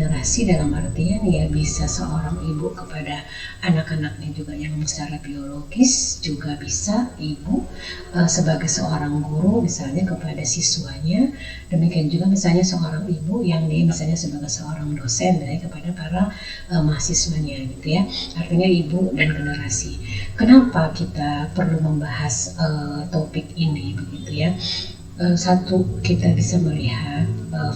generasi dalam artian ya bisa seorang ibu kepada anak-anaknya juga yang secara biologis, juga bisa ibu sebagai seorang guru misalnya kepada siswanya, demikian juga misalnya seorang ibu yang dia misalnya sebagai seorang dosen ya, kepada para mahasiswanya gitu ya. Artinya ibu dan generasi. Kenapa kita perlu membahas topik ini begitu ya? Satu, kita bisa melihat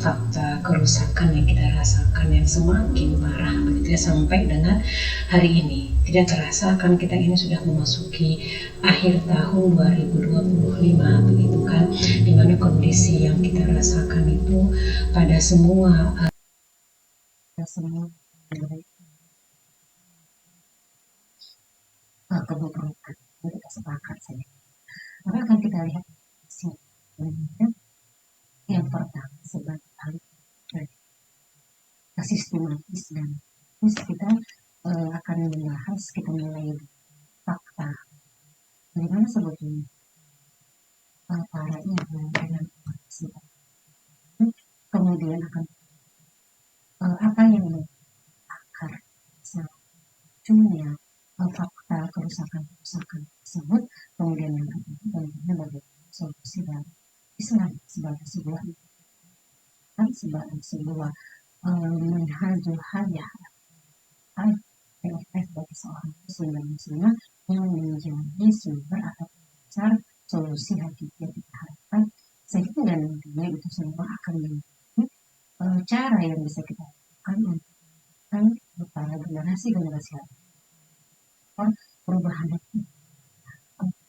fakta kerusakan yang kita rasakan yang semakin parah begitu ya, sampai dengan hari ini. Tidak terasa kan kita ini sudah memasuki akhir tahun 2025 begitu kan, dimana kondisi yang kita rasakan itu pada semua kebutuhan kita sepakat saja. Maka akan kita lihat yang pertama sebagai hal sistematis dan terus kita akan membahas, kita mulai fakta bagaimana sebetulnya para ibu dengan kemudian akan apa yang akar munculnya fakta kerusakan tersebut, kemudian yang ketiga tentunya bagaimana solusi dari Islam sebagai sebuah manhajul hayah bagi seorang muslim dan muslimah yang menjadi sumber atau dasar solusi hakiki yang kita harapkan, sehingga nantinya itu semua akan menjadi cara yang bisa kita lakukan untuk para generasi perubahan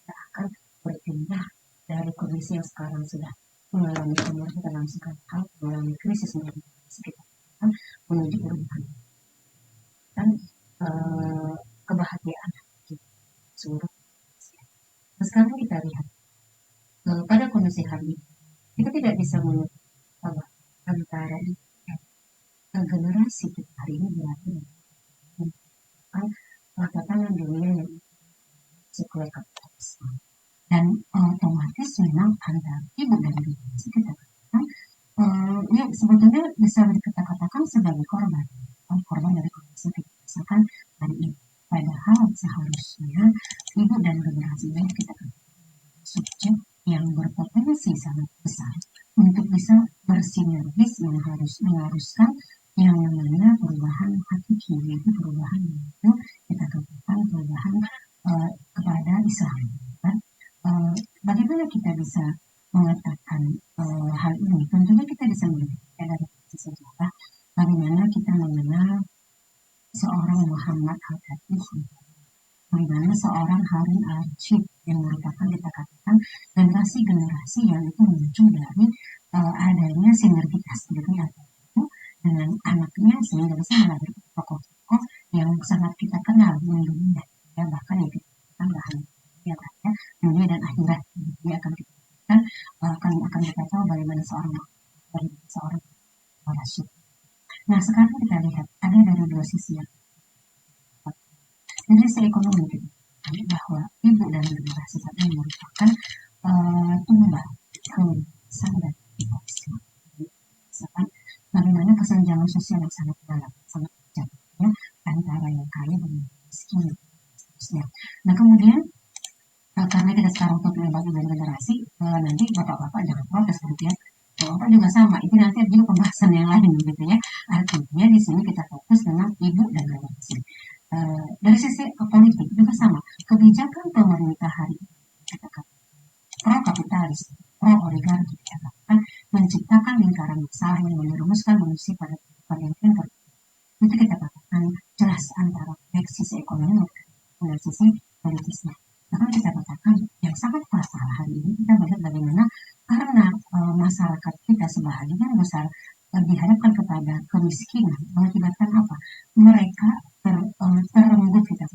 kita akan berpindah dari kondisi yang sekarang sudah mengalami kemudian dalam segala hal, mengalami krisis menjadi sekitar menuju perubahan dan kebahagiaan seluruh manusia. Nah, sekarang kita lihat pada kondisi hari ini kita tidak bisa menutup antara generasi kita hari ini berarti tatanan dunia yang sekuler kapitalisme, dan otomatis memang antara ibu dan generasi kita ya sebetulnya bisa kita katakan sebagai korban dari kondisi yang kita rasakan hari ini. Padahal seharusnya ibu dan generasi ini kita subjek yang berpotensi sangat besar untuk bisa bersinergis mengharuskan yang namanya perubahan hakiki, yaitu perubahan itu kita katakan perubahan kepada Islam. Bagaimana kita bisa mengatakan hal ini? Tentunya kita bisa melihat dari sejarah bagaimana kita mengenal seorang Muhammad Al-Fatih, bagaimana seorang Harun al-Rashid yang merupakan kita katakan generasi-generasi yang itu muncul dari adanya sinergitas gitu ya, dengan anaknya, sehingga bisa melahirkan tokoh-tokoh yang sangat kita kenal mendunia ya, bahkan ya kita akan bahan ya dunia dan akhirat dia akan kita akan kita tahu bagaimana seorang Rashid. Nah sekarang kita lihat ada dari dua sisi yang dari sisi ekonomi kita bahwa ibu dan generasi saat ini merupakan tumbal kesan dan Islam. Bagaimana kesenjangan sosial yang sangat dalam, sangat tajam ya, antara yang kaya dan miskin. Nah kemudian karena kita sekarang topiknya bagi dan generasi, nanti bapak-bapak jangan protes gitu ya. Bapak juga sama, itu nanti ada juga pembahasan yang lain gitu ya. Artinya di sini kita fokus dengan ibu dan generasi. Dari sisi politik juga sama, kebijakan pemerintah hari ini katakan pro kapitalis, pro oligarki dikatakan menciptakan lingkaran masalah yang merumuskan manusia pada yang itu kita katakan jelas antara baik sisi ekonomi dan sisi politisnya. Bahkan kita katakan yang sangat fatal hari ini kita melihat bagaimana karena masyarakat kita sebahagian besar dihadapkan kepada kemiskinan, mengakibatkan apa? Mereka terenggut kita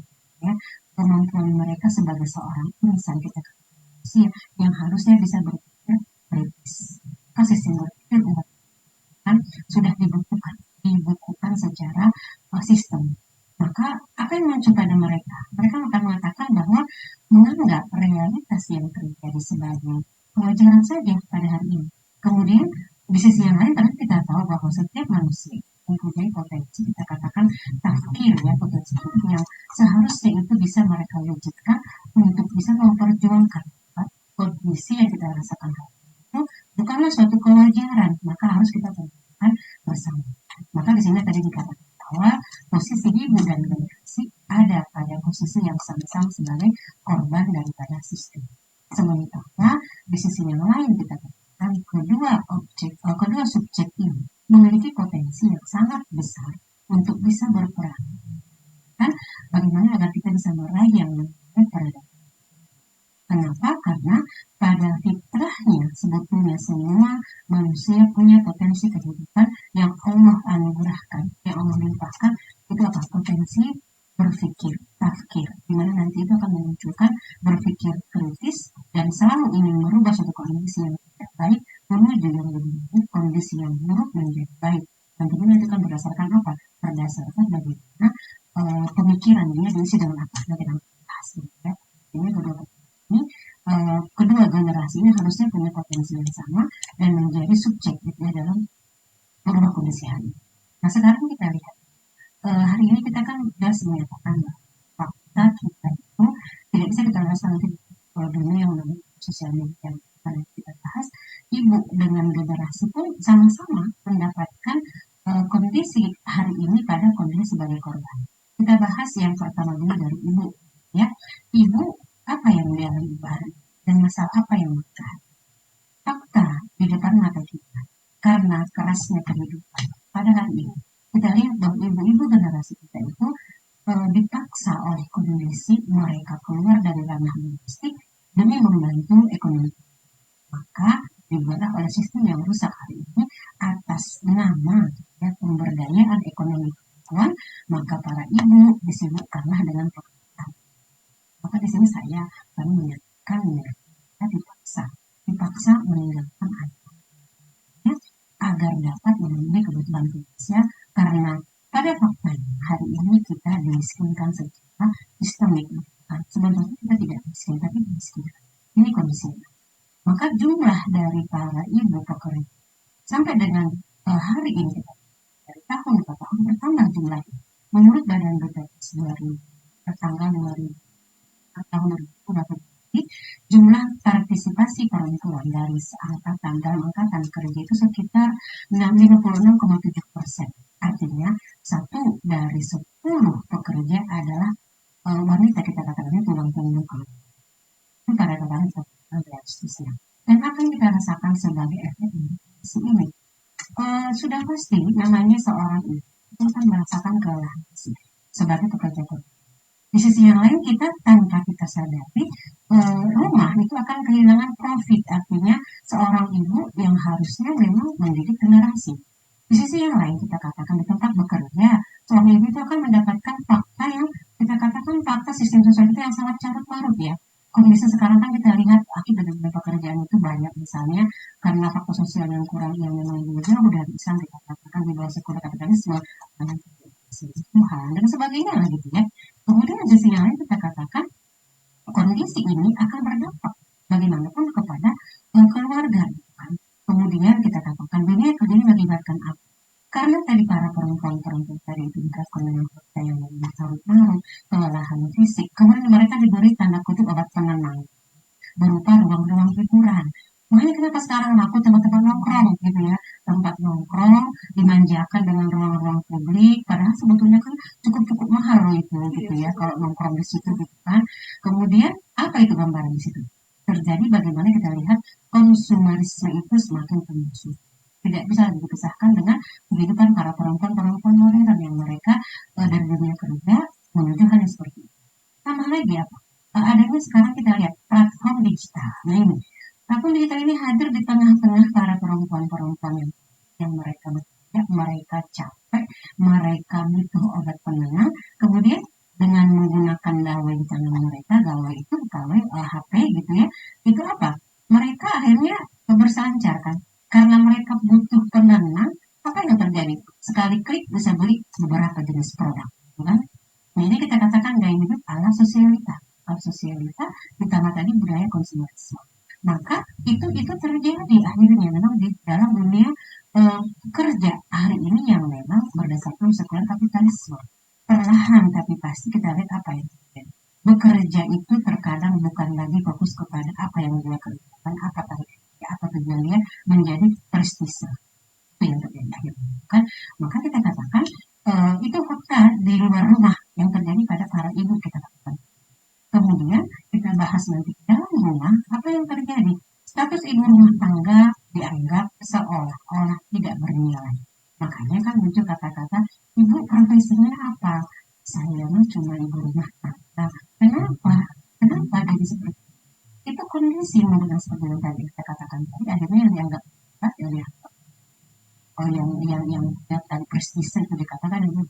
ya, kemampuan mereka sebagai seorang insan kita yang harusnya bisa berpikir kritis. Sistem berpikir kan sudah dibukukan secara sistem. Maka apa yang muncul pada mereka? Mereka akan mengatakan bahwa menganggap realitas yang terjadi sebagai kewajaran saja pada hari ini. Kemudian di sisi yang lain, karena kita tahu bahwa setiap manusia mempunyai mempunyai potensi kita katakan tafkir ya, potensi yang seharusnya itu bisa mereka wujudkan untuk bisa memperjuangkan kondisi yang kita rasakan itu bukanlah suatu kewajaran, maka harus kita perjuangkan bersama. Maka di sini tadi dikatakan bahwa posisi ibu dan generasi ada pada posisi yang sama-sama sebagai korban daripada sistem. Sementara di sisi yang lain kita katakan kedua subjek ini memiliki potensi yang sangat besar untuk bisa berperan. Kan bagaimana agar kita bisa meraih yang namanya peradaban. Kenapa? Karena pada fitrahnya sebetulnya semua manusia punya potensi kehidupan yang Allah anugerahkan, yang Allah limpahkan. Itu apa? Potensi berpikir, tafkir, dimana nanti itu akan memunculkan berpikir kritis dan selalu ingin merubah suatu kondisi yang tidak baik menuju yang lebih baik, kondisi yang buruk menjadi baik. Dan tentunya itu kan berdasarkan apa? Berdasarkan bagaimana pemikiran dia diisi dengan apa? Dengan hasil. Ya. Ini kedua generasi ini harusnya punya potensi yang sama dan menjadi subjek gitu ya dalam merubah kondisi hari. Nah sekarang kita lihat hari ini kita kan sudah menyatakan bahwa fakta kita itu tidak bisa kita rasa nanti dunia yang namanya sosial media yang kita bahas, ibu dengan generasi pun sama-sama mendapatkan kondisi hari ini pada kondisi sebagai korban. Kita bahas yang pertama dulu dari ibu ya. Ibu apa yang dialami ibu hari dan masalah apa yang mereka fakta di depan mata kita karena kerasnya kehidupan pada hari ini kita lihat bahwa ibu-ibu generasi kita itu dipaksa oleh kondisi mereka keluar dari ranah domestik demi membantu ekonomi, maka dibuatlah oleh sistem yang rusak hari ini atas nama ya, pemberdayaan ekonomi perempuan, maka para ibu disibukkanlah dengan pekerjaan. Maka di sini kami menyatakan mereka dipaksa meninggalkan anak ya, agar dapat memenuhi kebutuhan finansial karena pada faktanya hari ini kita dimiskinkan secara sistemik. Sebenarnya kita tidak miskin tapi dimiskinkan. Ini kondisinya. Maka jumlah dari para ibu pekerja sampai dengan hari ini dari tahun ke tahun bertambah jumlahnya. Menurut Badan BPS 2000 tanggal 2000 tahun 2020 jumlah partisipasi perempuan dari angkatan dalam angkatan kerja itu sekitar 56,7%. Artinya 1 dari 10 pekerja adalah wanita, kita katakan tulang punggung keluarga. Itu kadang-kadang realistisnya. Dan apa yang kita rasakan sebagai efek ini? Sudah pasti namanya seorang ibu akan merasakan kelelahan sebagai pekerja keluarga. Di sisi yang lain kita tanpa kita sadari rumah itu akan kehilangan profit, artinya seorang ibu yang harusnya memang mendidik generasi. Di sisi yang lain kita katakan di tempat bekerja seorang ibu itu akan mendapatkan fakta yang kita katakan fakta sistem sosial kita yang sangat carut marut ya. Kondisi sekarang kan kita lihat akibat dari pekerjaan itu banyak misalnya karena faktor sosial yang kurang yang memang jauh dari Islam kita katakan di bawah sekuler kapitalisme Tuhan dan sebagainya lah gitu ya. Kemudian di sisi yang lain kita katakan kondisi ini akan berdampak bagaimanapun kepada keluarga. Kan? Kemudian kita katakan dunia kerja ini mengakibatkan apa? Karena tadi para perempuan-perempuan tadi itu dikatakan dengan fakta yang berlarut-larut, kelelahan fisik, kemudian mereka diberi tanda kutip obat penenang berupa ruang-ruang hiburan. Makanya kenapa sekarang laku tempat-tempat nongkrong gitu ya, tempat nongkrong dimanjakan dengan ruang-ruang publik, padahal sebetulnya kan cukup-cukup mahal loh itu gitu ya kalau nongkrong di situ gitu kan. Kemudian apa itu gambaran di situ? Terjadi bagaimana kita lihat konsumerisme itu semakin tinggi. Tidak bisa dipisahkan dengan kehidupan para perempuan-perempuan modern yang mereka dari dunia kerja menuju hal yang seperti itu. Tambah lagi apa? Adanya sekarang kita lihat platform digital. Nah ini platform digital ini hadir di tengah-tengah para perempuan-perempuan yang mereka bekerja, mereka capek, mereka butuh obat penenang. Kemudian dengan menggunakan gawai di tangan mereka, gawai itu gawai HP gitu ya, itu apa? Mereka akhirnya berselancar kan, karena mereka butuh penenang. Apa yang terjadi? Sekali klik bisa beli beberapa jenis produk, kan? Nah ini kita katakan gaya hidup ala sosialita, ditambah tadi budaya konsumerisme. Maka itu terjadi akhirnya memang di dalam dunia kerja hari ini yang memang berdasarkan sekuler kapitalisme. Perlahan tapi pasti kita lihat apa yang terjadi. Bekerja itu terkadang bukan lagi fokus kepada apa yang dia kerjakan, apa targetnya, apa tujuannya, menjadi prestise. Itu yang terjadi akhirnya. Kan? Maka kita katakan itu fakta di luar rumah yang terjadi pada para ibu kita katakan. Kemudian kita bahas nanti dalam rumah apa yang terjadi. Status ibu rumah tangga dianggap seolah-olah tidak bernilai. Makanya kan muncul kata-kata, ibu profesinya apa? Saya mah cuma ibu rumah tangga. Kenapa? Kenapa jadi seperti itu? Itu kondisi menurut seperti yang tadi kita katakan tadi, akhirnya yang dianggap yang dianggap yang tadi prestise itu dikatakan itu.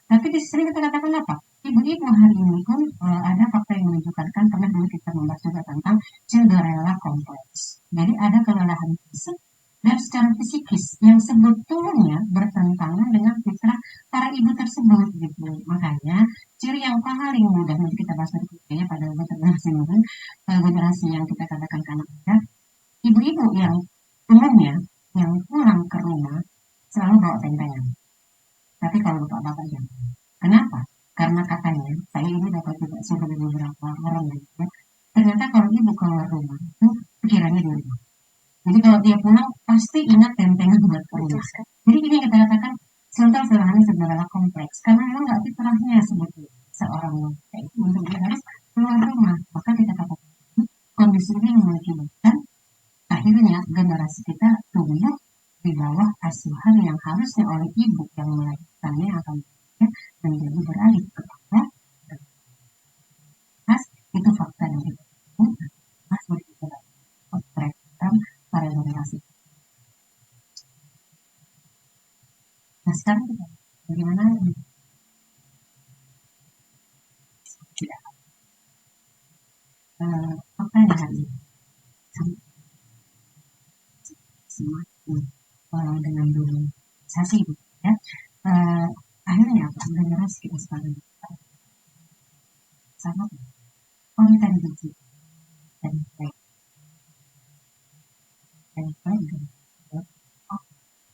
Tapi di sini kita katakan apa? Ibu-ibu hari ini pun ada fakta yang menunjukkan, kan pernah dulu kita membahas juga tentang Cinderella complex. Jadi ada kelelahan fisik dan secara psikis yang sebetulnya bertentangan dengan fitrah para ibu tersebut gitu. Makanya ciri yang paling mudah nanti kita bahas berikutnya pada generasi mungkin generasi yang kita katakan anak muda, ibu-ibu yang umumnya yang pulang ke rumah selalu bawa tentengan. Tapi kalau bapak-bapak jangan. Kenapa? Karena katanya, saya ini dapat juga sudah dari beberapa orang ya. Ternyata kalau ibu keluar rumah itu pikirannya di rumah. Jadi kalau dia pulang pasti ingat tentengan buat ke rumah. Jadi ini kita katakan contoh sederhana sebenarnya kompleks karena memang nggak fitrahnya sebetulnya seorang wanita itu untuk dia harus keluar rumah. Maka kita katakan kondisi ini mengakibatkan akhirnya generasi kita tumbuh di bawah asuhan yang harusnya oleh ibu yang melahirkannya akan menjadi beralih kepada itu fakta dari mas berbicara tentang para generasi. Nah sekarang kita bagaimana tidak fakta yang hari ini semakin dengan globalisasi ya akhirnya apa generasi kita sekarang sama konten digital dan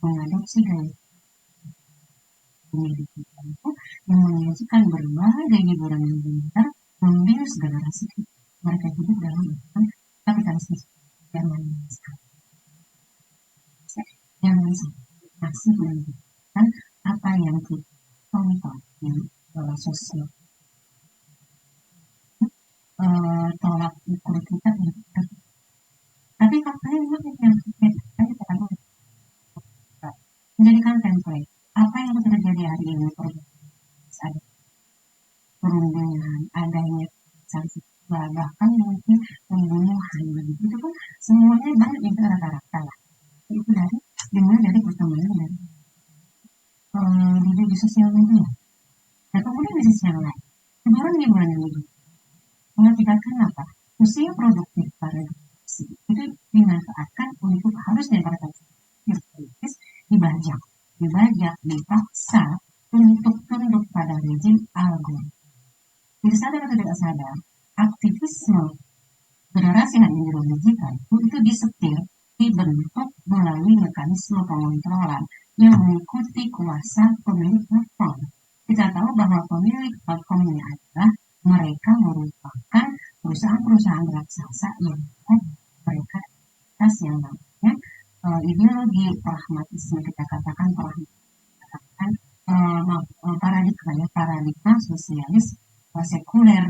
mengadopsi gaya digital itu yang menyajikan berbagai hiburan yang benar membius generasi kita. Mereka hidup dalam kapitalisme zaman sekarang. Yang masih menunjukkan apa yang kita tonton yang sosial tolak ukur kita tapi faktanya memang yang kita menjadikan template apa yang terjadi hari ini ada perundungan adanya sanksi bahkan mungkin pembunuhan begitu itu kan semuanya banyak yang rata-rata lah itu dimulai dari perkembangan dari di sosial media. Nah kemudian di sisi yang lain hiburan yang lebih mengakibatkan apa? Usia produktif para generasi itu dimanfaatkan untuk harusnya para politis dibajak, dipaksa untuk tunduk pada rezim algoritma. Tidak sadar atau tidak sadar, aktivisme generasi hari ini digital itu disetir dibentuk melalui mekanisme pengontrolan yang mengikuti kuasa pemilik platform. Kita tahu bahwa pemilik platform ini adalah mereka merupakan perusahaan-perusahaan raksasa yang mereka atas yang namanya ideologi pragmatisme kita katakan paradigma sosialis sekuler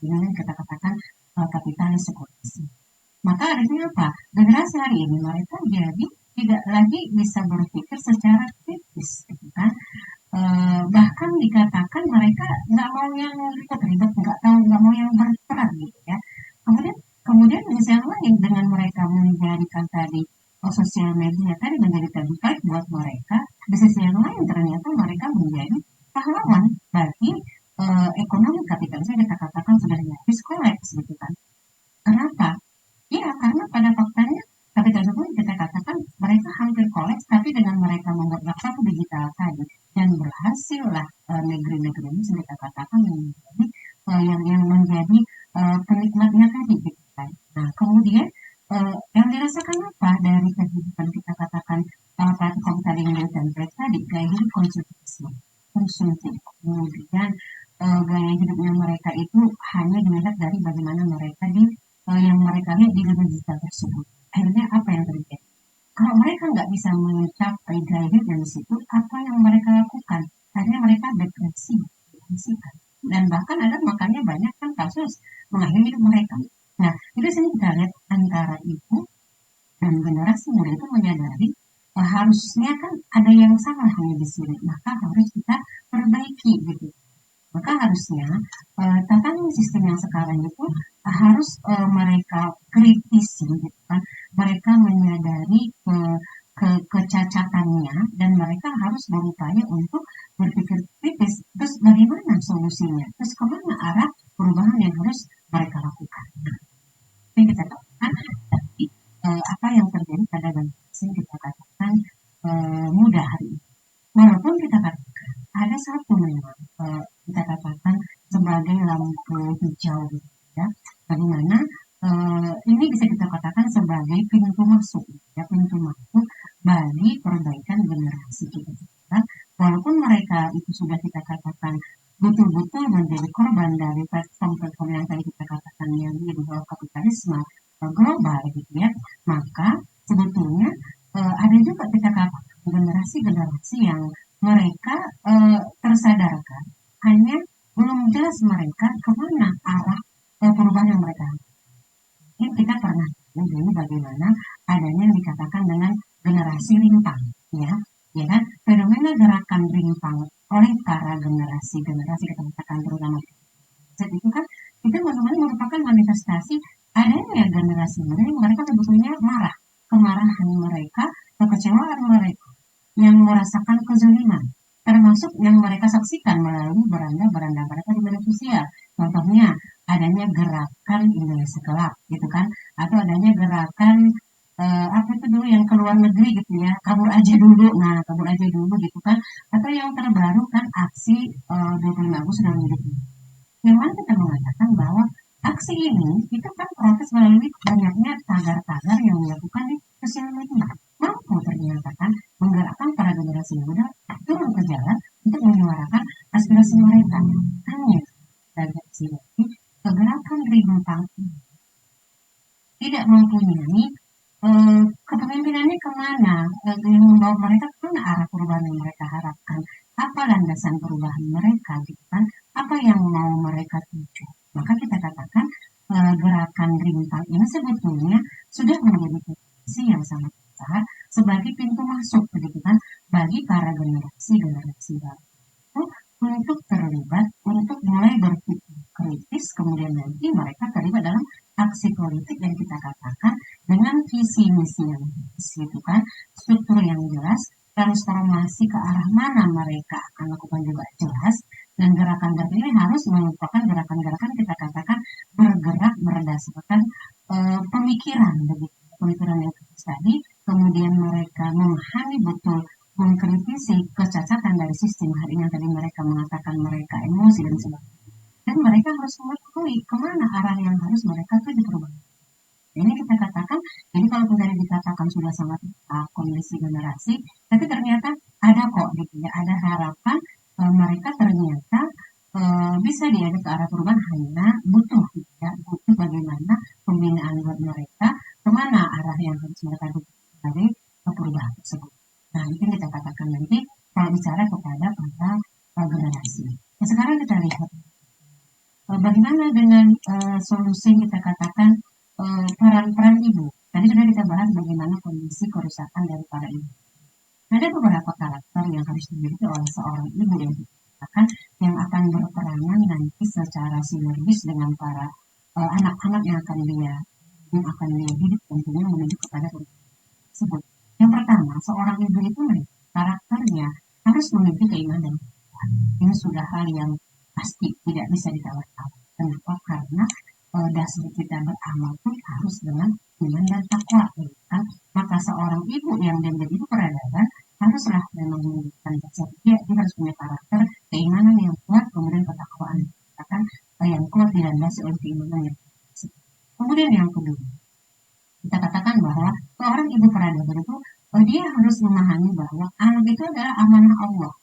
ini kita katakan kapitalis sekuler. Maka artinya apa? Generasi hari ini mereka jadi tidak lagi bisa berpikir secara kritis, gitu kan? Bahkan dikatakan mereka nggak mau yang ribet, nggak mau yang berperan gitu ya. Kemudian di sisi yang lain dengan mereka menjadikan tadi sosial media tadi menjadi template buat mereka, di sisi yang lain ternyata mereka menjadi pahlawan bagi ekonomi kapitalisme kita katakan sudah nyaris kolaps gitu kan. Kenapa? Ya karena pada faktanya kapitalisme pun kita katakan mereka hampir kolaps, tapi dengan mereka membuat platform digital tadi dan berhasillah negeri-negeri ini kita katakan menjadi yang menjadi penikmatnya tadi gitu kan. Nah kemudian yang dirasakan apa dari kehidupan kita katakan platform tadi yang template tadi, gaya hidup konsumtif, kemudian gaya hidupnya mereka itu hanya dilihat dari bagaimana mereka yang mereka lihat di dunia digital tersebut. Akhirnya apa yang terjadi? Kalau mereka nggak bisa mencapai gaya hidup yang di situ, apa yang mereka lakukan? Akhirnya mereka depresi, kan? Dan bahkan ada makanya banyak kan kasus mengakhiri hidup mereka. Nah, itu sini kita lihat antara ibu dan generasi muda itu menyadari harusnya kan ada yang salah hanya di sini, maka harus kita perbaiki gitu. Maka harusnya tatanan sistem yang sekarang itu harus mereka kritisi, gitu kan? Mereka menyadari kecacatannya dan mereka harus berupaya untuk berpikir kritis. Terus bagaimana solusinya? Terus kemana arah perubahan yang harus mereka lakukan? Nah, ini kita katakan tapi apa yang terjadi pada generasi kita katakan muda hari ini. Walaupun kita katakan ada satu memang kita katakan sebagai lampu hijau gitu ya, bagaimana ini bisa kita katakan sebagai pintu masuk ya, pintu masuk bagi perbaikan generasi kita. Walaupun mereka itu sudah kita katakan betul-betul menjadi korban dari platform-platform yang tadi kita katakan yang di bawah kapitalisme global gitu ya, maka sebetulnya ada juga kita katakan generasi-generasi yang mereka tersadarkan, hanya belum jelas mereka kemana arah perubahan yang mereka. Mungkin kita pernah dulu bagaimana adanya yang dikatakan dengan generasi rimpang, ya kan? Fenomena gerakan rimpang oleh para generasi kita katakan terutama itu kan itu merupakan manifestasi adanya generasi muda yang mereka sebetulnya marah, kemarahan mereka, kekecewaan mereka yang merasakan kezaliman, termasuk yang mereka saksikan melalui beranda-beranda mereka di media sosial. Contohnya adanya gerakan Indonesia Gelap, gitu kan, atau adanya gerakan apa itu dulu yang ke luar negeri gitu ya, kabur aja dulu, nah kabur aja dulu gitu kan, atau yang terbaru kan aksi 25 Agustus dan yang mana kita mengatakan bahwa aksi ini itu kan protes melalui banyaknya tagar-tagar yang dilakukan di sosial media. Mampu ternyata kan menggerakkan para generasi muda turun ke jalan untuk menyuarakan aspirasi mereka. Hanya dari sini kegerakan rimpang tidak mempunyai kepemimpinannya kemana, yang membawa mereka kemana arah perubahan yang mereka harapkan, apa landasan perubahan mereka, gitu kan, apa yang mau mereka tuju. Maka kita katakan gerakan rimpang ini sebetulnya sudah menjadi posisi yang sangat besar sebagai pintu masuk, begitu kan, bagi para generasi baru untuk terlibat, untuk mulai berpikir kritis, kemudian nanti mereka terlibat dalam aksi politik yang kita katakan dengan visi misi yang jelas, gitu kan, struktur yang jelas, transformasi ke arah mana mereka akan lakukan juga jelas, dan gerakan-gerakan ini harus merupakan gerakan-gerakan kita katakan bergerak berdasarkan pemikiran, begitu, pemikiran yang tadi, kemudian mereka memahami betul, mengkritisi kecacatan dari sistem hari ini yang tadi mereka mengatakan mereka emosi dan sebagainya, dan mereka harus mengetahui kemana arah yang harus mereka tuju perubahan. Ini kita katakan, jadi kalau tadi dikatakan sudah sangat kondisi generasi, tapi ternyata ada kok gitu ya, ada harapan mereka ternyata bisa diajak ke arah perubahan, hanya butuh gitu ya, butuh bagaimana pembinaan buat mereka, kemana arah yang harus mereka dukung dari perubahan tersebut. Nah, itu kita katakan nanti kalau bicara kepada para generasi. Nah, sekarang kita lihat bagaimana dengan solusi yang kita katakan peran-peran ibu. Tadi sudah kita bahas bagaimana kondisi kerusakan dari para ibu. Ada beberapa karakter yang harus dimiliki oleh seorang ibu yang dikatakan yang akan berperanan nanti secara sinergis dengan para anak-anak yang akan dia hidup tentunya menuju kepada perubahan tersebut. Yang pertama, seorang ibu itu karakternya harus memiliki keimanan. Ini sudah hal yang pasti tidak bisa ditawar-tawar. Kenapa? Karena dasar kita beramal pun harus dengan iman dan takwa, kan? Maka seorang ibu yang menjadi ibu peradaban haruslah memang menunjukkan dasar dia harus punya karakter keimanan yang kuat, kemudian ketakwaan yang kuat dilandasi oleh keimanan yang kuat. Kemudian yang kedua, kita katakan bahwa seorang ibu peradaban itu dia harus memahami bahwa anak itu adalah amanah Allah.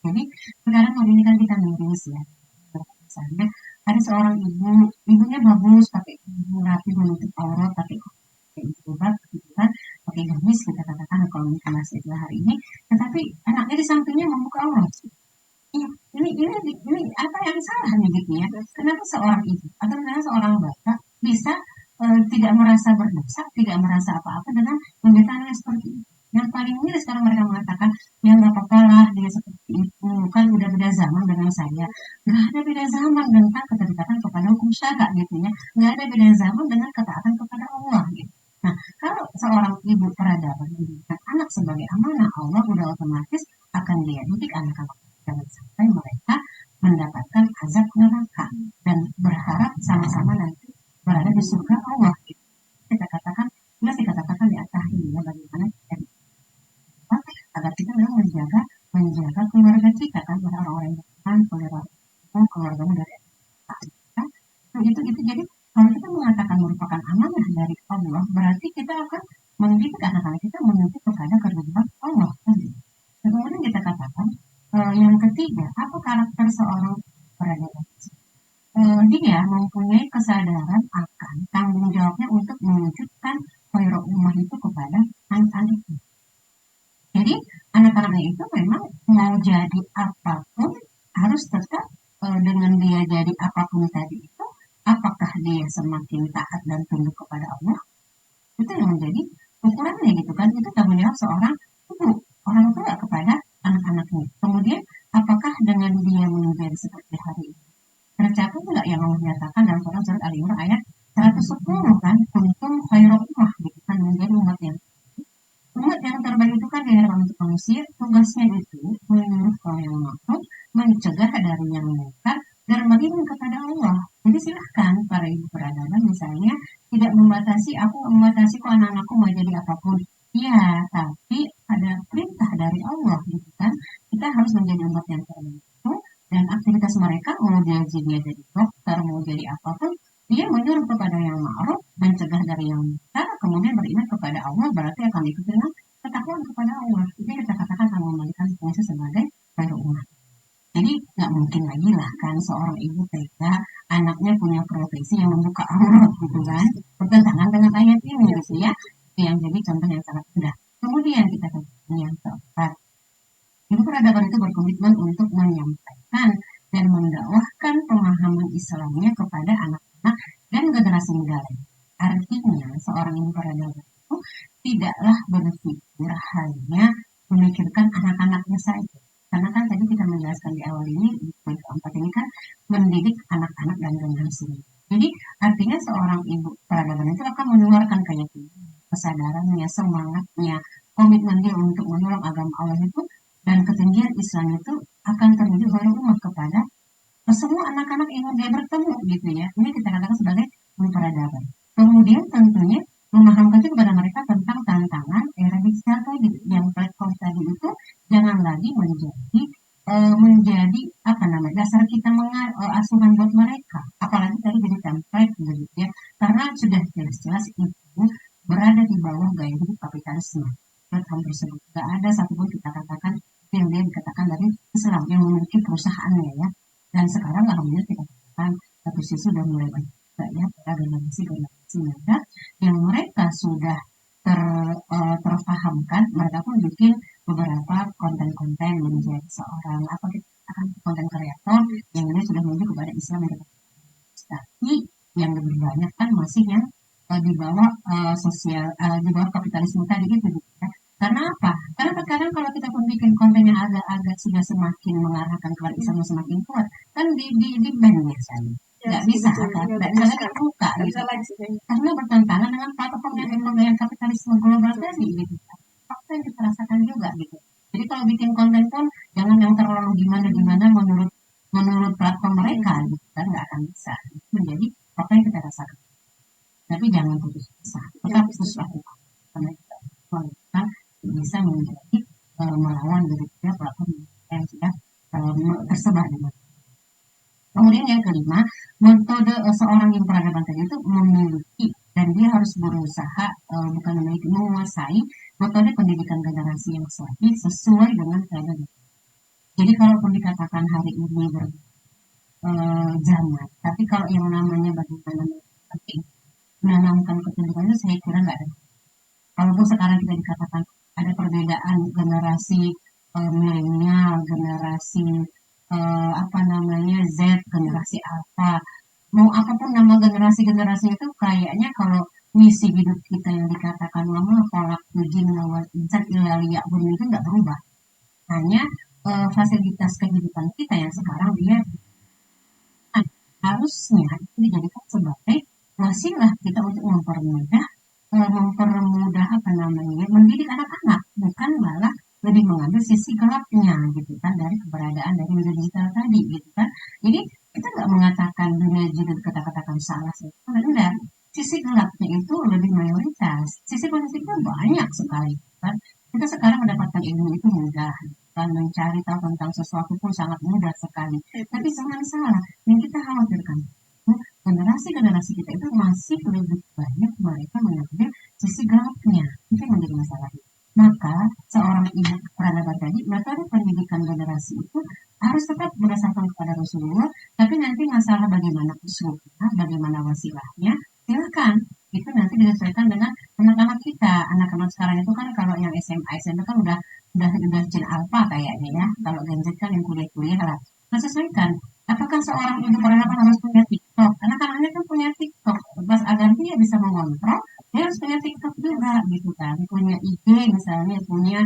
Jadi sekarang hari ini kan kita miris ya. Misalnya ada seorang ibu, ibunya bagus, pakai baju rapi menutup aurat, pakai jilbab, gitu kan, pakai gamis kita katakan kalau misalnya istilah hari ini. Tetapi anaknya di sampingnya membuka aurat. Iya, ini apa yang salah nih gitu ya? Kenapa seorang ibu atau misalnya seorang bapak bisa tidak merasa berdosa, tidak merasa apa-apa dengan membiarkan anaknya seperti itu? Yang paling miris sekarang mereka mengatakan, ya nggak apa-apa lah dia seperti itu, kan udah beda zaman dengan saya. Nggak ada beda zaman tentang keterikatan kepada hukum syara gitu ya. Nggak ada beda zaman dengan ketaatan kepada Allah gitu. Nah, kalau seorang ibu peradaban mendidik anak sebagai amanah Allah, udah otomatis akan dia didik anak-anak jangan sampai mereka mendapatkan azab neraka dan berharap sama-sama nanti berada di surga Allah. Kita katakan, kita katakan di atas ini ya, bagaimana kita agar kita memang menjaga keluarga kita kan, orang-orang yang depan, keluargamu dari kita, itu jadi kalau kita mengatakan merupakan amanah dari Allah, berarti kita akan mendidik anak-anak kita menuju kepada keridhaan Allah. Kemudian kita katakan yang ketiga, apa karakter seorang peradaban? Dia mempunyai kesadaran akan tanggung jawabnya untuk mewujudkan khairul ummah itu kepada anak-anaknya. Jadi anak-anaknya itu memang mau jadi apapun harus tetap dengan dia jadi apapun tadi itu, apakah dia semakin taat dan tunduk kepada Allah? Itu yang menjadi ukurannya gitu kan. Itu tanggung jawab seorang ibu, orang tua kepada anak-anaknya. Kemudian apakah dengan dia menjadi seperti hari ini tercapai nggak yang Allah nyatakan dalam surat Ali Imran ayat 110 kan, kuntum khairul ummah gitu kan, menjadi umat yang terbaik itu kan diharapkan untuk manusia, tugasnya itu menyuruh kalau yang makhluk, mencegah dari yang munkar dan beriman kepada Allah. Jadi silahkan para ibu peradaban misalnya tidak membatasi, aku membatasi kok anak-anakku mau jadi apapun. Iya, tapi ada perintah dari Allah gitu kan. Kita harus menjadi umat yang terbaik itu, dan aktivitas mereka mau dia jadi dokter, mau jadi apapun, dia menyuruh kepada yang ma'ruf, mencegah dari yang munkar, kemudian beriman kepada Allah, berarti akan ikut dengan ketakwaan kepada Allah. Itu kita katakan akan memberikan fungsi sebagai khairul ummah. Jadi nggak mungkin lagi lah kan seorang ibu tega anaknya punya profesi yang membuka aurat gitu kan, bertentangan dengan ayat ini gitu ya. Itu yang jadi contoh yang sangat mudah. Kemudian kita katakan yang keempat, ibu peradaban itu berkomitmen untuk menyampaikan dan mendakwahkan pemahaman Islamnya kepada anak-anak dan generasi muda lain. Artinya seorang ibu peradaban itu tidaklah berpikir hanya memikirkan anak-anaknya saja. Karena kan tadi kita menjelaskan di awal ini, di poin keempat ini kan mendidik anak-anak dan generasi. Jadi artinya seorang ibu peradaban itu akan mengeluarkan keyakinan, kesadarannya, semangatnya, komitmen dia untuk menolong agama Allah itu dan ketinggian Islam itu akan terwujud khairul ummah kepada semua anak-anak yang dia bertemu gitu ya. Ini kita katakan sebagai peradaban. Kemudian tentunya memahamkan kepada mereka tentang tantangan era digital tadi, yang platform tadi itu jangan lagi menjadi apa namanya dasar kita asuhan buat mereka, apalagi tadi jadi template gitu ya, karena sudah jelas-jelas itu berada di bawah gaya hidup kapitalisme. Platform tersebut tidak ada satupun kita katakan yang dia dikatakan dari Islam yang memiliki perusahaannya ya. Dan sekarang alhamdulillah kita katakan satu sisi sudah mulai banyak ya para generasi muda yang mereka sudah terpahamkan, mereka pun bikin beberapa konten-konten menjadi seorang apa kita akan konten kreator yang ini sudah menuju kepada Islam yang tapi yang lebih banyak kan masih yang di bawah sosial di bawah kapitalisme tadi gitu ya. Karena apa? Karena terkadang kalau kita pun bikin konten yang agak sudah semakin mengarahkan kepada Islam semakin kuat, kan di ban biasanya. Nggak bisa, nggak bisa lagi buka, gitu. Karena bertentangan dengan platform yang kapitalisme global tadi, gitu. Fakta yang kita rasakan juga, gitu. Jadi kalau bikin konten pun jangan yang terlalu gimana menurut platform mereka, gitu kan, nggak akan bisa. Itu menjadi apa yang kita rasakan. Tapi jangan putus asa, tetap terus lakukan. Karena kita melakukan bisa menjadi melawan dari platform yang sudah tersebar di mana. Kemudian yang kelima, metode seorang yang peradaban tadi itu memiliki dan dia harus berusaha bukan memiliki menguasai metode pendidikan generasi yang sahih sesuai dengan tren. Jadi kalaupun dikatakan hari ini zaman, tapi kalau yang namanya bagaimana penting menanamkan kepentingan itu saya kira nggak ada. Walaupun sekarang kita dikatakan ada perbedaan generasi milenial, generasi apa namanya Z, generasi Alpha, mau apapun nama generasi-generasi itu kayaknya kalau misi hidup kita yang dikatakan lama kolak tujin lawat insan ilalia itu nggak berubah. Hanya fasilitas kehidupan kita yang sekarang dia harusnya itu dijadikan sebagai wasilah kita untuk mempermudah apa namanya mendidik anak-anak, bukan malah lebih mengambil sisi gelapnya gitu kan dari keberadaan dari media digital tadi gitu kan. Jadi kita nggak mengatakan dunia digital kita katakan salah sih, enggak. Sisi gelapnya itu lebih mayoritas, sisi positifnya banyak sekali kan. Kita sekarang mendapatkan ilmu itu mudah, kan mencari tahu tentang sesuatu pun sangat mudah sekali. Tapi jangan salah, yang kita khawatirkan generasi-generasi kita itu masih lebih banyak mereka mengambil sisi gelapnya. Itu yang menjadi masalah. Maka seorang ibu peradaban tadi, metode pendidikan generasi itu harus tetap berdasarkan kepada Rasulullah, tapi nanti masalah bagaimana usulnya, bagaimana wasilahnya, silakan. Itu nanti disesuaikan dengan anak-anak kita. Anak-anak sekarang itu kan kalau yang SMA, SMP kan udah Gen Alpha kayaknya ya. Kalau Gen Z kan yang kuliah-kuliah lah. Nah, sesuaikan. Apakah seorang ibu peranakan harus punya TikTok? Anak-anaknya kan punya TikTok. Pas agar dia bisa mengontrol, dia harus punya TikTok juga gitu kan. Punya IG misalnya, punya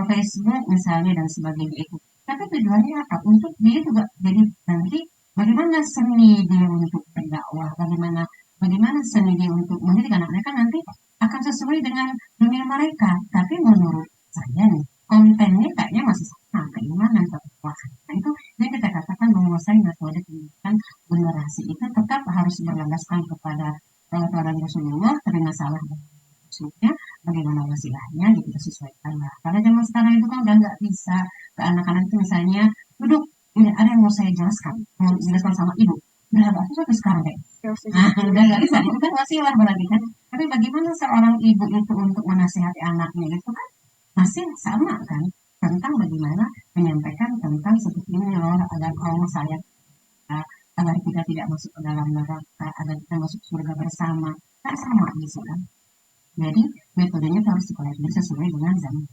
Facebook misalnya dan sebagainya itu. Tapi tujuannya apa? Untuk dia juga jadi nanti bagaimana seni dia untuk berdakwah, bagaimana seni dia untuk mendidik anak-anak kan nanti akan sesuai dengan dunia mereka. Tapi menurut saya nih, kontennya kayaknya masih sama, keimanan, kekuasaan. Nah, itu yang kita katakan menguasai metode pendidikan generasi itu tetap harus berlandaskan kepada peraturan Rasulullah, tapi masalah maksudnya bagaimana wasilahnya gitu kita sesuaikan lah. Karena zaman sekarang itu kan udah nggak bisa ke anak-anak itu misalnya duduk, ini ada yang mau saya jelaskan, mau jelaskan sama ibu. Udah nggak bisa sekarang deh. Nah, udah nggak bisa, itu kan wasilah berarti kan. Tapi bagaimana seorang ibu itu untuk menasihati anaknya itu kan masih sama kan tentang bagaimana menyampaikan tentang seperti ini loh agar Allah sayang kita, agar kita tidak masuk ke dalam neraka, agar kita masuk surga bersama, kan sama gitu kan. Jadi metodenya harus dipelajari sesuai dengan zaman.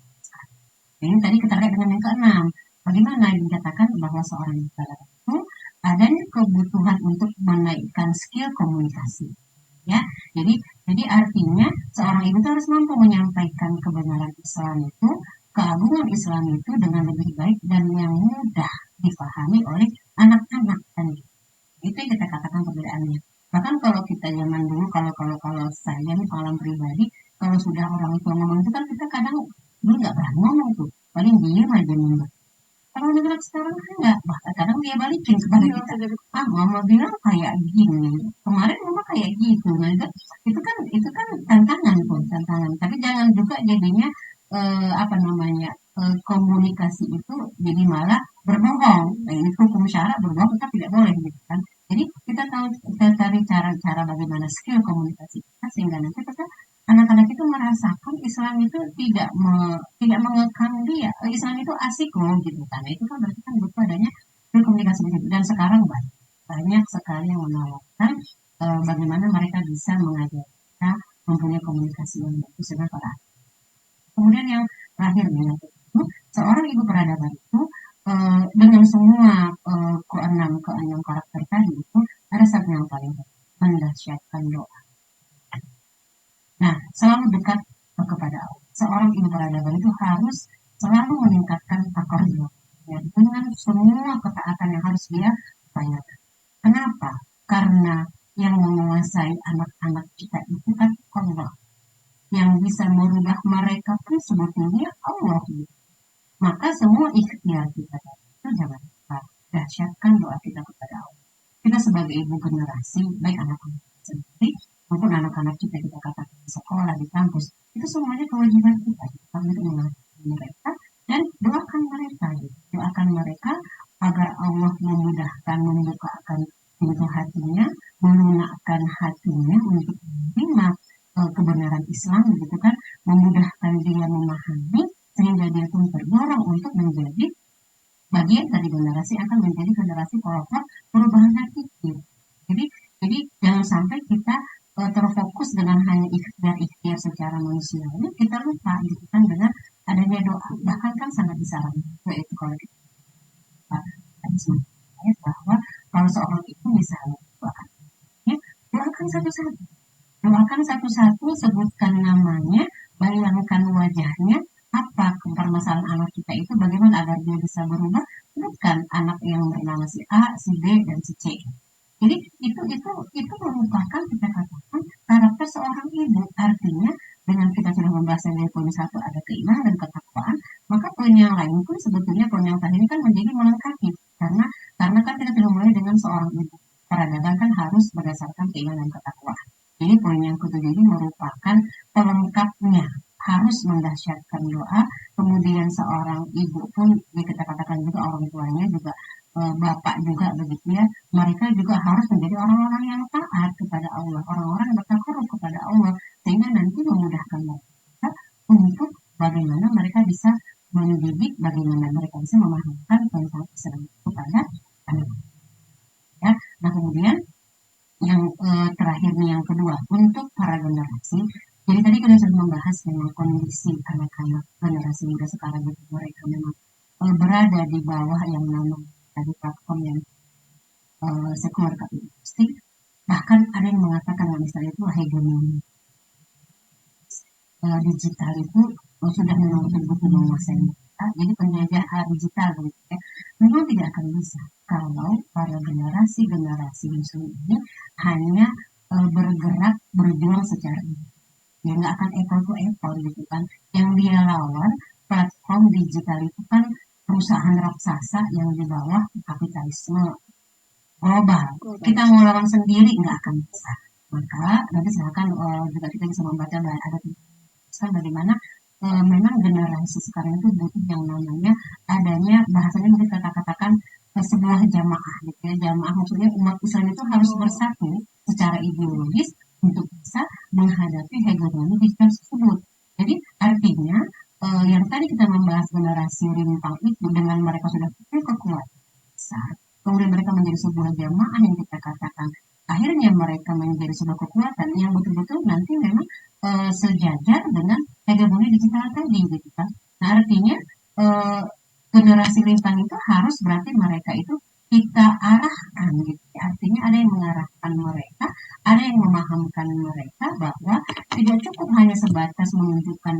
Ini tadi kita lihat dengan yang keenam, bagaimana dikatakan bahwa seorang ibadah itu adanya kebutuhan untuk menaikkan skill komunikasi. Ya, jadi artinya seorang ibu harus mampu menyampaikan kebenaran Islam itu, keagungan Islam itu dengan lebih baik dan yang mudah dipahami oleh anak-anak kan. Itu yang kita katakan perbedaannya. Bahkan kalau kita zaman dulu, kalau saya nih pengalaman pribadi, kalau sudah orang tua ngomong itu kan kita kadang dulu nggak berani ngomong tuh, paling diem aja nih. Kalau anak-anak sekarang kan enggak, bahkan kadang dia balikin kepada kita. Ah, mama bilang kayak gini, kemarin mama kayak gitu. Nah, itu kan tantangan tuh, tantangan. Tapi jangan juga jadinya apa namanya komunikasi itu jadi malah berbohong. Nah, ini hukum syara berbohong kita tidak boleh gitu kan. Jadi kita cari cara-cara bagaimana skill komunikasi kita sehingga nanti kita anak-anak itu merasakan Islam itu tidak mengekang dia. Islam itu asik loh gitu kan. Nah, itu kan berarti kan butuh adanya berkomunikasi begitu. Dan sekarang banyak sekali yang menawarkan bagaimana mereka bisa mengajak kita mempunyai komunikasi yang bagus dengan para anak. Kemudian yang terakhir nih, seorang ibu peradaban itu dengan semua keenam karakter tadi itu ada satu yang paling penting, mendahsyatkan doa. Nah, selalu dekat kepada Allah. Seorang ibu peradaban itu harus selalu meningkatkan takarrub ya, dengan semua ketaatan yang harus dia upayakan. Kenapa? Karena yang menguasai anak-anak kita itu kan Allah. Yang bisa merubah mereka pun sebetulnya Allah. Maka semua ikhtiar kita itu jangan lupa dahsyatkan doa kita kepada Allah. Kita sebagai ibu generasi, baik anak-anak sendiri maupun anak-anak kita katakan di sekolah, di kampus, itu semuanya kewajiban kita untuk mengasihi mereka dan doakan mereka, doakan mereka agar Allah memudahkan, membukakan pintu hatinya, melunakkan hatinya untuk menerima bagian dari generasi akan menjadi generasi pelopor perubahan pikir. Jadi jadi jangan sampai kita terfokus dengan hanya ikhtiar secara manusiawi, kita lupa gitu kan dengan adanya doa. Bahkan kan sangat disarankan yaitu kalau kita bahwa kalau seorang itu misalnya doakan, ya, doakan satu-satu, doakan satu-satu, sebutkan namanya, bayangkan wajahnya, apa permasalahan anak kita itu, bagaimana agar dia bisa berubah, bukan anak yang bernama si A, si B, dan si C. Jadi itu merupakan kita katakan karakter seorang ibu. Artinya dengan kita sudah membahas dari poin satu ada keimanan dan ketakwaan, maka poin yang lain pun sebetulnya poin yang tadi ini kan menjadi melengkapi karena kan kita sudah mulai dengan seorang ibu. Peradaban kan harus berdasarkan keimanan dan ketakwaan. Jadi poin yang ketujuh ini merupakan pelengkapnya, harus mendahsyatkan doa. Kemudian seorang ibu pun ya kita katakan juga orang tuanya juga bapak juga begitu ya, mereka juga harus menjadi orang-orang yang taat kepada Allah, orang-orang yang bertakwa kepada Allah, sehingga nanti memudahkan mereka untuk bagaimana mereka bisa mendidik, bagaimana mereka bisa memahamkan tentang Islam kepada anak. Ya, nah kemudian yang terakhir nih yang kedua untuk para generasi. Jadi tadi kita sudah membahas dengan kondisi anak-anak generasi muda sekarang itu mereka memang berada di bawah yang namanya tadi platform yang sekuler kapitalistik. Bahkan ada yang mengatakan misalnya itu hegemoni digital itu sudah betul-betul menguasai kita. Jadi penjajahan digital gitu ya. Memang tidak akan bisa kalau para generasi muslim ini hanya bergerak berjuang secara ini. Ya nggak akan apple to apple gitu kan. Yang dia lawan platform digital itu kan perusahaan raksasa yang di bawah kapitalisme global. Kita mau lawan sendiri nggak akan bisa. Maka nanti silakan juga kita bisa membaca ada bagaimana memang generasi sekarang itu butuh yang namanya adanya bahasanya mungkin kita katakan sebuah jamaah gitu ya. Jamaah maksudnya umat Islam itu harus bersatu secara ideologis untuk bisa menghadapi hegemoni digital tersebut. Jadi artinya yang tadi kita membahas generasi rimpang itu dengan mereka sudah punya kekuatan besar, kemudian mereka menjadi sebuah jamaah yang kita katakan akhirnya mereka menjadi sebuah kekuatan yang betul-betul nanti memang sejajar dengan hegemoni digital tadi gitu kan. Nah artinya generasi rimpang itu harus berarti mereka itu kita arahkan gitu. Artinya ada yang mengarahkan mereka, ada yang memahamkan mereka bahwa tidak cukup hanya sebatas menunjukkan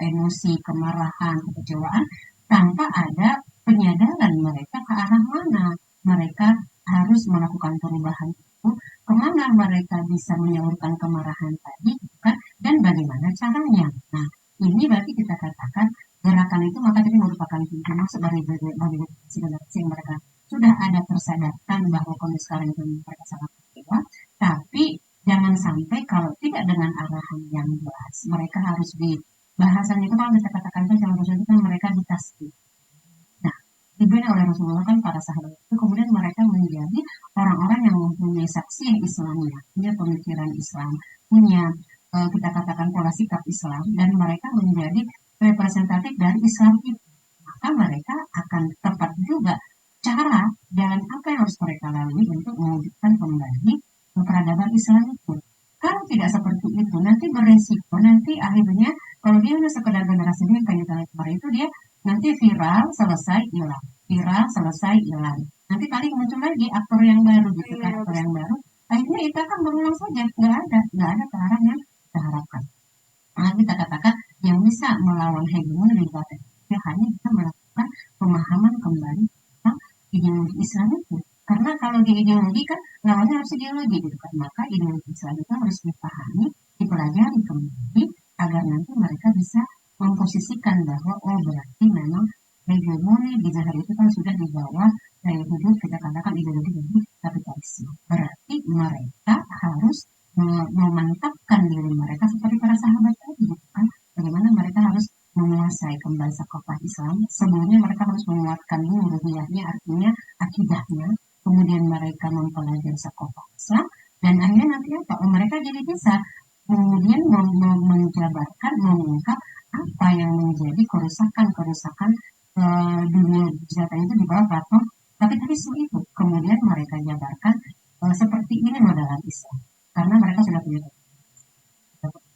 emosi, kemarahan, kekecewaan tanpa ada penyadaran mereka ke arah mana mereka harus melakukan perubahan itu, kemana mereka bisa menyalurkan kemarahan tadi, kan? Dan bagaimana caranya. Nah, ini berarti kita katakan gerakan itu maka ini merupakan pintu masuk bagi generasi yang mereka sudah ada tersadarkan bahwa kondisi sekarang itu mereka sangat kecewa, tapi jangan sampai kalau tidak dengan arahan yang jelas, mereka harus di bahasanya itu kalau kita katakan kan jangan itu kan mereka ditasbih. Nah, dibina oleh Rasulullah kan para sahabat itu kemudian mereka menjadi orang-orang yang mempunyai saksi yang Islamnya, punya pemikiran Islam, punya kita katakan pola sikap Islam, dan mereka menjadi representatif dari Islam itu. Maka mereka akan tepat juga cara jalan apa yang harus mereka lalui untuk mewujudkan kembali peradaban Islam itu. Kalau tidak seperti itu, nanti beresiko, nanti akhirnya kalau dia hanya sekedar generasi yang kayak kemarin itu dia nanti viral selesai hilang, viral selesai hilang. Nanti paling muncul lagi aktor yang baru gitu kan, aktor yang baru. Akhirnya itu akan berulang saja, nggak ada ke arah yang kita harapkan. Nah, kita katakan yang bisa melawan hegemoni di bawah itu hanya bisa melakukan pemahaman kembali tentang ideologi Islam itu. Karena kalau di ideologi kan lawannya harus ideologi gitu kan, maka ideologi Islam itu harus dipahami, dipelajari kembali agar nanti mereka bisa memposisikan bahwa oh berarti memang hegemoni di zahir itu kan sudah di bawah gaya hidup kita katakan ideologi dari kapitalisme. Berarti mereka harus memantapkan diri mereka seperti para sahabat tadi gitu kan. Bagaimana mereka harus menguasai kembali sakofah Islam. Sebelumnya mereka harus menguatkan dulu ruhiyahnya, artinya akidahnya. Kemudian mereka mempelajari sakofah Islam dan akhirnya nanti apa? Mereka jadi bisa kemudian menjabarkan, mengungkap apa yang menjadi kerusakan-kerusakan dunia digital itu di bawah platform kapitalisme itu. Kemudian mereka jabarkan seperti ini modelan Islam. Karena mereka sudah punya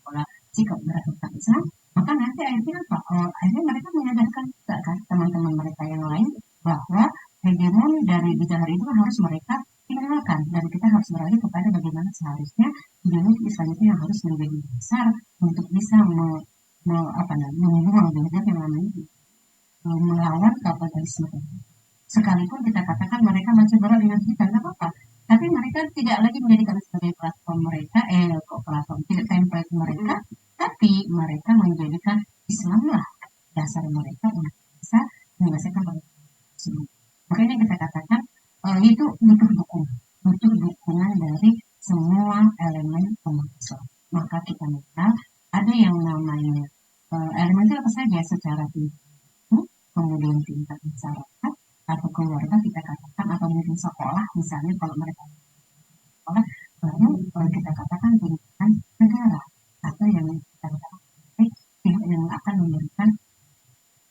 pola sikap beragama Islam, maka nanti akhirnya apa? Akhirnya mereka menyadarkan juga kan teman-teman mereka yang lain bahwa hegemon dari digital itu harus mereka tinggalkan dan kita harus beralih kepada bagaimana seharusnya ideologi Islam itu yang harus menjadi besar untuk bisa membuang gejolak yang namanya melawan kapitalisme. Sekalipun kita katakan mereka masih berada dengan kita, nggak apa-apa. Tapi mereka tidak lagi menjadikan sebagai platform mereka, kok platform, tidak template mereka, tapi mereka menjadikan Islam lah dasar mereka untuk bisa menyelesaikan semua. Makanya kita katakan itu butuh dukungan dari semua elemen umat Islam. Maka kita minta ada yang namanya elemen itu apa saja secara kemudian tingkat masyarakat atau keluarga kita katakan atau mungkin sekolah misalnya kalau mereka sekolah baru kita katakan tingkatan negara atau yang kita katakan pihak yang akan memberikan.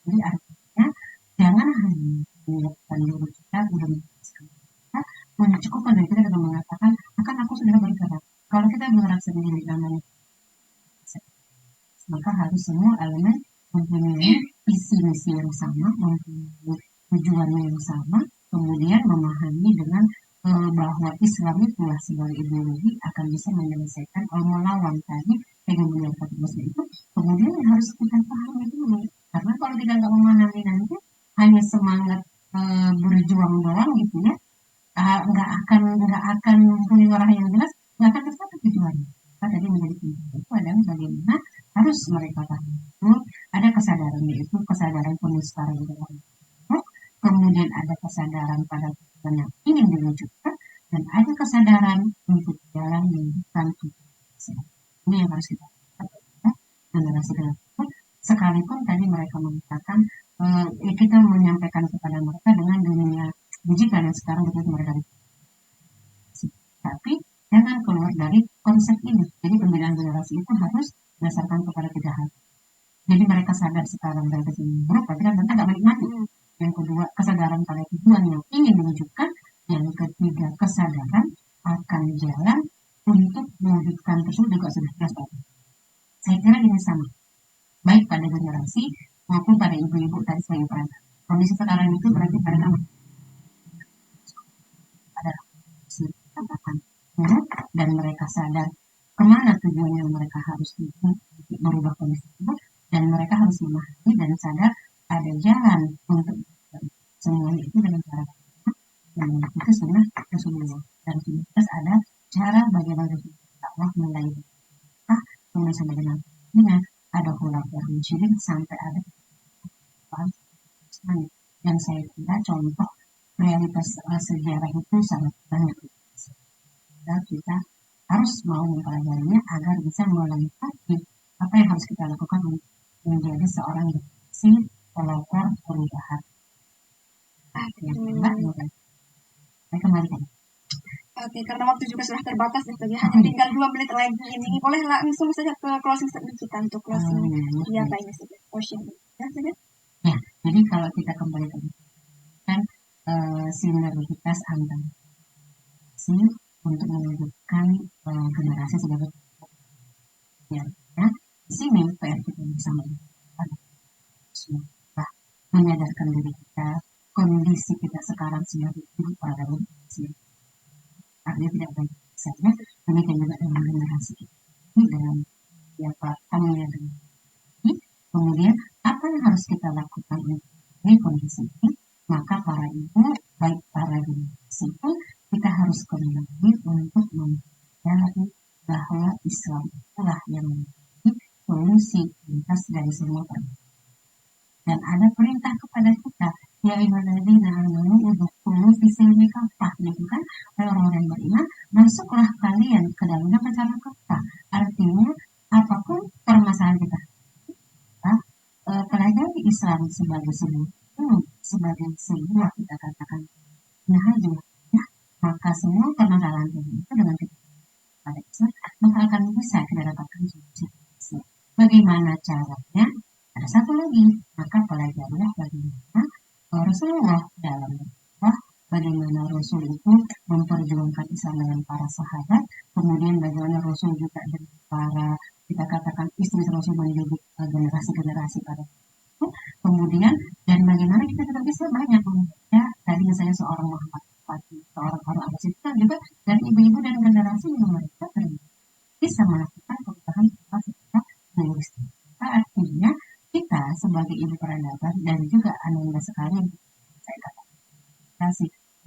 Jadi artinya jangan hanya menyiapkan diri kita udah kita mencukupkan diri kita dengan mengatakan akan aku sudah bergerak. Kalau kita bergerak sendiri namanya maka harus semua elemen mempunyai visi misi yang sama, mempunyai tujuannya yang sama, kemudian memahami dengan bahwa Islam itulah sebagai ideologi akan bisa menyelesaikan melawan tadi hegemoni kapitalisme itu. Kemudian harus kita pahami dulu, karena kalau kita nggak memahami nanti hanya semangat berjuang doang gitu ya, nggak akan punya arah yang jelas, nggak akan tercapai tujuannya. Tadi menjadi penting itu adalah bagaimana harus mereka pahami itu ada kesadaran, yaitu kesadaran penistaan dalam kemudian ada kesadaran pada tujuan yang ingin diwujudkan dan ada kesadaran untuk jalan menuju tujuan. Ini yang harus kita generasi depan. Sekalipun tadi mereka mengatakan kita menyampaikan kepada mereka dengan dunia digital yang sekarang betul mereka tapi jangan keluar dari konsep ini. Jadi pembinaan generasi itu harus berdasarkan kepada 3 hal. Jadi mereka sadar sekarang dari kesini buruk, tapi kan mereka nggak menikmati. Yang kedua, kesadaran pada tujuan yang ingin diwujudkan. Yang ketiga, kesadaran akan jalan untuk mewujudkan tersebut juga sudah jelas. Saya kira ini sama, baik pada generasi maupun pada ibu-ibu tadi sebagai perantara. Kondisi sekarang itu berarti pada katakan dan mereka sadar kemana tujuan yang mereka harus tuju untuk merubah kondisi tersebut dan mereka harus memahami dan sadar ada jalan untuk semuanya itu dengan cara dan itu sunnah Rasulullah dan terus ada cara bagaimana dakwah mulai sampai dengan ini ada khulafah Rasyidin sampai ada dan saya kira contoh realitas sejarah itu sangat banyak. Kita harus mau mempelajarinya agar bisa melengkapi apa yang harus kita lakukan untuk menjadi seorang yang pelopor perubahan. Saya kembalikan. Oke, karena waktu juga sudah terbatas ya, tadi hanya tinggal 2 menit lagi ini. Boleh langsung saja ke closing statement kita untuk closing. Ya, apa ini saja? Question. Ya, saja. Ya, jadi kalau kita kembali ke kan sinergitas antara untuk mewujudkan generasi sebagai ya, di sini PR kita bersama semua menyadarkan diri kita kondisi kita sekarang sebagai ibu pada generasi artinya tidak baik saja demikian juga dengan generasi ini dengan ya platformnya ini kemudian apa yang harus kita lakukan untuk kondisi ini maka para ibu baik para generasi pun kita harus kembali untuk mencari bahwa Islam itulah yang menjadi solusi lintas dari semua permasalahan. Dan ada perintah kepada kita, ya ayyuhalladzina amanu udkhulu fi silmi kafah, gitu kan? Orang-orang yang beriman, masuklah kalian ke dalamnya secara kafah. Artinya apapun permasalahan kita pelajari Islam sebagai sebuah kita katakan nahajah. Maka semua permasalahan itu dengan kita pada Islam maka akan bisa kita dapatkan solusi. Bagaimana caranya? Ada satu lagi, Maka pelajarilah bagaimana Rasulullah dalam dakwah, bagaimana Rasul itu memperjuangkan Islam dengan para sahabat, kemudian bagaimana Rasul juga dengan para, kita katakan, istri Rasul mendidik generasi-generasi pada itu. Kemudian dan bagaimana kita juga bisa banyak membaca tadi misalnya seorang Muhammad Fatih, seorang Harun Al-Rashid, kita juga dari ibu-ibu dan generasi yang mereka bisa melakukan perubahan secara linguistik. Artinya kita sebagai ibu peradaban dan juga Ananda sekalian, saya katakan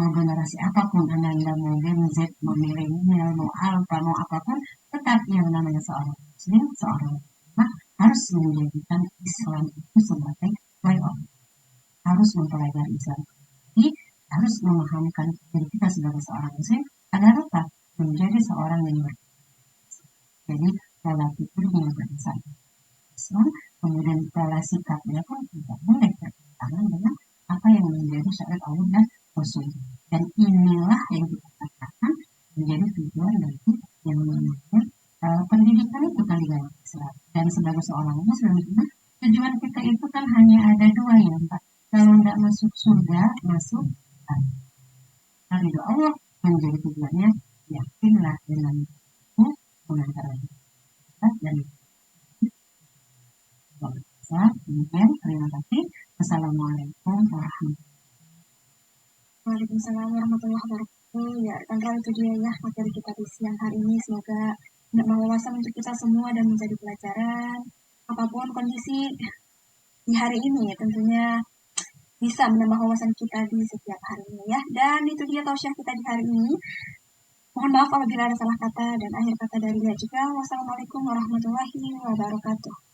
mau generasi apapun, Ananda mau Gen Z, mau milenial, mau alpha, mau apapun, tetap yang namanya seorang muslim, seorang muslimah harus menjadikan Islam itu sebagai way of, harus mempelajari Islam, jadi harus memahamkan diri kita sebagai seorang muslim agar tetap menjadi seorang yang jadi pola pikirnya berdasarkan Islam, kemudian pola sikapnya pun tidak boleh bertentangan dengan apa yang menjadi syariat Allah dan Rasul. Dan inilah yang kita katakan menjadi tujuan dari yang namanya pendidikan itu kali dalam Islam. Dan sebagai seorang muslim, tujuan kita itu kan hanya ada dua ya, Pak. Kalau tidak masuk surga, masuk ridho Allah menjadi tujuannya. Yakinlah dengan itu mengantar kita dan kemudian terima kasih. Assalamualaikum warahmatullahi wabarakatuh. Waalaikumsalam warahmatullahi wabarakatuh. Ya, rekan-rekan, itu dia ya materi kita di siang hari ini. Semoga menambah wawasan untuk kita semua dan menjadi pelajaran. Apapun kondisi di hari ini ya, tentunya bisa menambah wawasan kita di setiap harinya ya. Dan itu dia tausiah kita di hari ini. Mohon maaf apabila ada salah kata dan akhir kata dari dia juga. Wassalamualaikum warahmatullahi wabarakatuh.